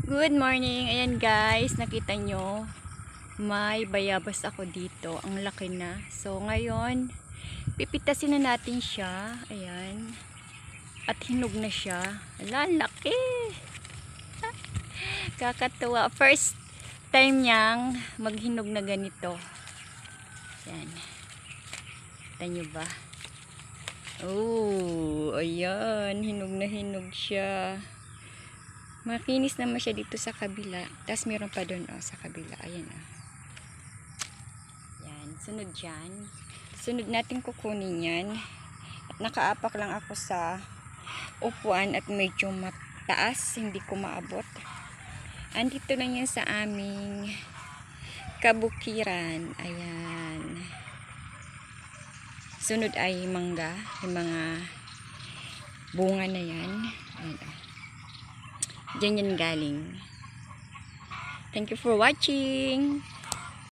Good morning. Ayan guys, nakita nyo, may bayabas ako dito. Ang laki na. So ngayon, pipitasin na natin siya. Ayan. At hinog na siya. Ala, laki. Kakatuwa. First time niyang maghinog na ganito. Ayan. Kita nyo ba? Oh, ayan. Hinog na hinog siya. Makinis naman siya dito sa kabila. Tapos meron pa doon sa kabila. Ayan Yan. Sunod dyan. Sunod natin kukunin yan. At nakaapak lang ako sa upuan at medyo mataas. Hindi ko maabot. Andito lang yan sa aming kabukiran. Ayan. Sunod ay mangga. Yung mga bunga na yan. Ayan. Diyan yan galing. Thank you for watching.